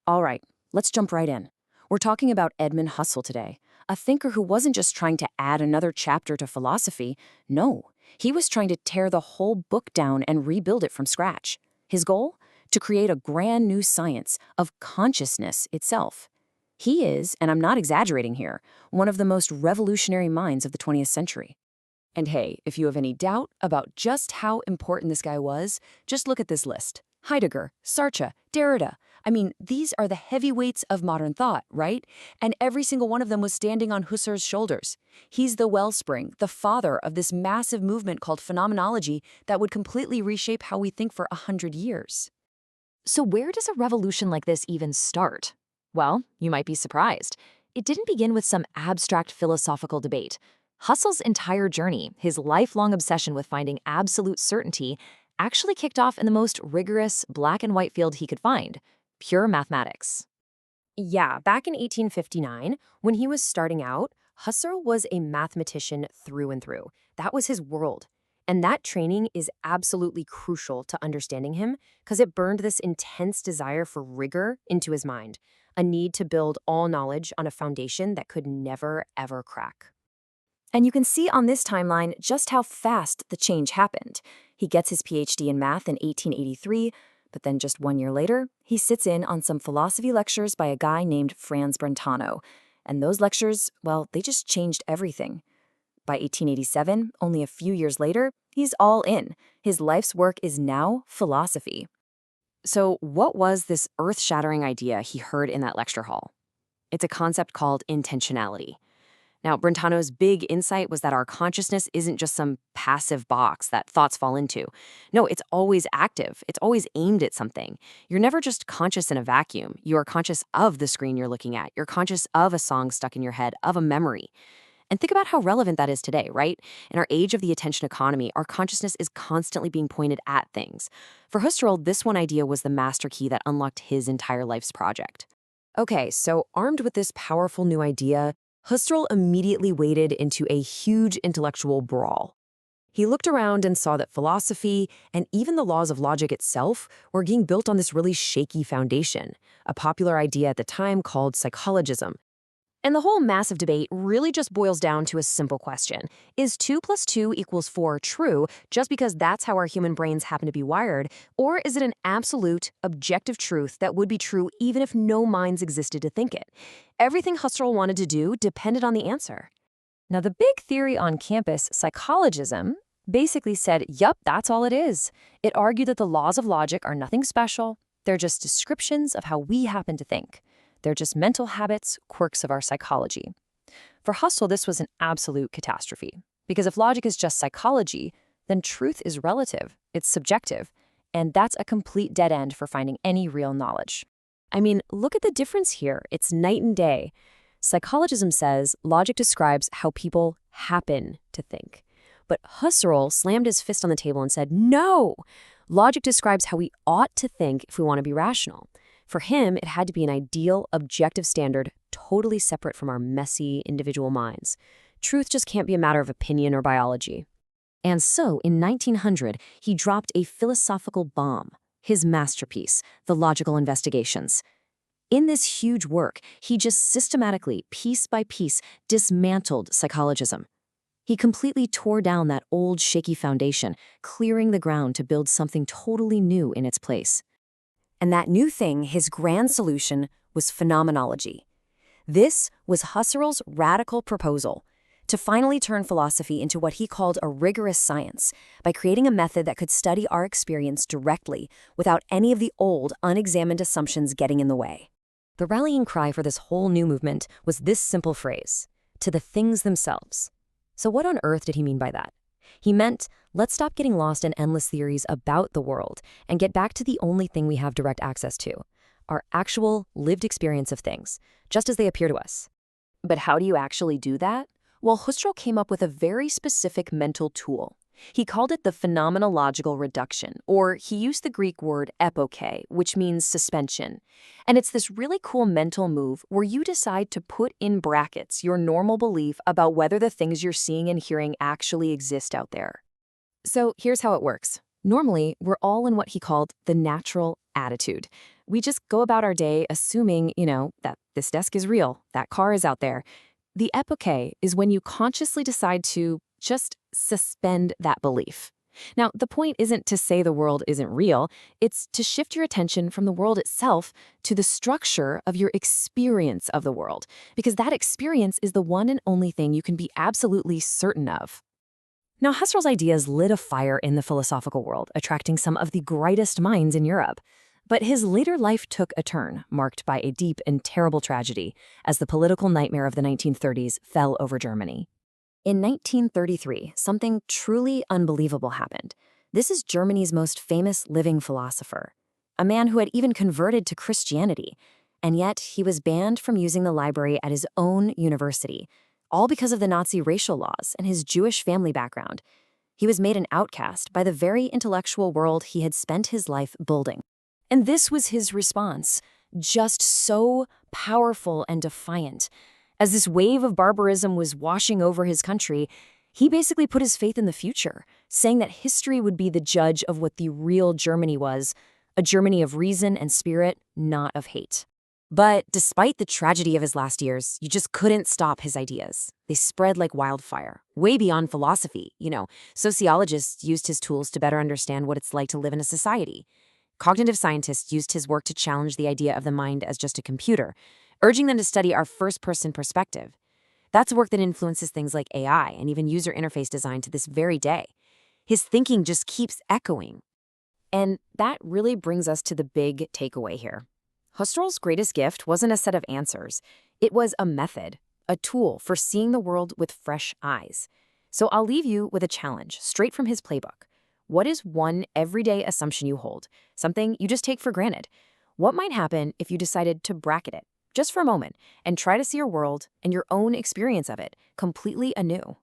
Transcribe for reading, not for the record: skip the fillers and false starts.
All right, let's jump right in. We're talking about Edmund Husserl today, a thinker who wasn't just trying to add another chapter to philosophy. No, he was trying to tear the whole book down and rebuild it from scratch. His goal? To create a brand new science of consciousness itself. He is, and I'm not exaggerating here, one of the most revolutionary minds of the 20th century. And hey, if you have any doubt about just how important this guy was, just look at this list. Heidegger, Sartre, Derrida. I mean, these are the heavyweights of modern thought, right? And every single one of them was standing on Husserl's shoulders. He's the wellspring, the father of this massive movement called phenomenology that would completely reshape how we think for 100 years. So where does a revolution like this even start? Well, you might be surprised. It didn't begin with some abstract philosophical debate. Husserl's entire journey, his lifelong obsession with finding absolute certainty, actually kicked off in the most rigorous black and white field he could find: pure mathematics. Yeah, back in 1859, when he was starting out, Husserl was a mathematician through and through. That was his world. And that training is absolutely crucial to understanding him because it burned this intense desire for rigor into his mind, a need to build all knowledge on a foundation that could never, ever crack. And you can see on this timeline just how fast the change happened. He gets his PhD in math in 1883, but then just 1 year later, he sits in on some philosophy lectures by a guy named Franz Brentano. And those lectures, well, they just changed everything. By 1887, only a few years later, he's all in. His life's work is now philosophy. So what was this earth-shattering idea he heard in that lecture hall? It's a concept called intentionality. Now, Brentano's big insight was that our consciousness isn't just some passive box that thoughts fall into. No, it's always active. It's always aimed at something. You're never just conscious in a vacuum. You are conscious of the screen you're looking at. You're conscious of a song stuck in your head, of a memory. And think about how relevant that is today, right? In our age of the attention economy, our consciousness is constantly being pointed at things. For Husserl, this one idea was the master key that unlocked his entire life's project. Okay, so armed with this powerful new idea, Husserl immediately waded into a huge intellectual brawl. He looked around and saw that philosophy, and even the laws of logic itself, were being built on this really shaky foundation, a popular idea at the time called psychologism. And the whole massive debate really just boils down to a simple question. Is 2 + 2 = 4 true just because that's how our human brains happen to be wired, or is it an absolute, objective truth that would be true even if no minds existed to think it? Everything Husserl wanted to do depended on the answer. Now, the big theory on campus, psychologism, basically said, yup, that's all it is. It argued that the laws of logic are nothing special. They're just descriptions of how we happen to think. They're just mental habits, quirks of our psychology. For Husserl, this was an absolute catastrophe. Because if logic is just psychology, then truth is relative, it's subjective, and that's a complete dead end for finding any real knowledge. I mean, look at the difference here. It's night and day. Psychologism says logic describes how people happen to think. But Husserl slammed his fist on the table and said, no! Logic describes how we ought to think if we want to be rational. For him, it had to be an ideal, objective standard, totally separate from our messy, individual minds. Truth just can't be a matter of opinion or biology. And so, in 1900, he dropped a philosophical bomb, his masterpiece, The Logical Investigations. In this huge work, he just systematically, piece by piece, dismantled psychologism. He completely tore down that old, shaky foundation, clearing the ground to build something totally new in its place. And that new thing, his grand solution, was phenomenology. This was Husserl's radical proposal to finally turn philosophy into what he called a rigorous science by creating a method that could study our experience directly without any of the old, unexamined assumptions getting in the way. The rallying cry for this whole new movement was this simple phrase: to the things themselves. So what on earth did he mean by that? He meant, let's stop getting lost in endless theories about the world and get back to the only thing we have direct access to, our actual lived experience of things, just as they appear to us. But how do you actually do that? Well, Husserl came up with a very specific mental tool. He called it the phenomenological reduction, or he used the Greek word epoche, which means suspension. And it's this really cool mental move where you decide to put in brackets your normal belief about whether the things you're seeing and hearing actually exist out there. So here's how it works. Normally, we're all in what he called the natural attitude. We just go about our day assuming, that this desk is real, that car is out there. The epoche is when you consciously decide to just suspend that belief. Now, the point isn't to say the world isn't real, it's to shift your attention from the world itself to the structure of your experience of the world, because that experience is the one and only thing you can be absolutely certain of. Now, Husserl's ideas lit a fire in the philosophical world, attracting some of the brightest minds in Europe. But his later life took a turn, marked by a deep and terrible tragedy, as the political nightmare of the 1930s fell over Germany. In 1933, something truly unbelievable happened. This is Germany's most famous living philosopher, a man who had even converted to Christianity, and yet he was banned from using the library at his own university, all because of the Nazi racial laws and his Jewish family background. He was made an outcast by the very intellectual world he had spent his life building. And this was his response, just so powerful and defiant. As this wave of barbarism was washing over his country, he basically put his faith in the future, saying that history would be the judge of what the real Germany was, a Germany of reason and spirit, not of hate. But despite the tragedy of his last years, you just couldn't stop his ideas. They spread like wildfire, way beyond philosophy. Sociologists used his tools to better understand what it's like to live in a society. Cognitive scientists used his work to challenge the idea of the mind as just a computer, urging them to study our first-person perspective. That's work that influences things like AI and even user interface design to this very day. His thinking just keeps echoing. And that really brings us to the big takeaway here. Husserl's greatest gift wasn't a set of answers. It was a method, a tool for seeing the world with fresh eyes. So I'll leave you with a challenge straight from his playbook. What is one everyday assumption you hold, something you just take for granted? What might happen if you decided to bracket it, just for a moment, and try to see your world and your own experience of it completely anew?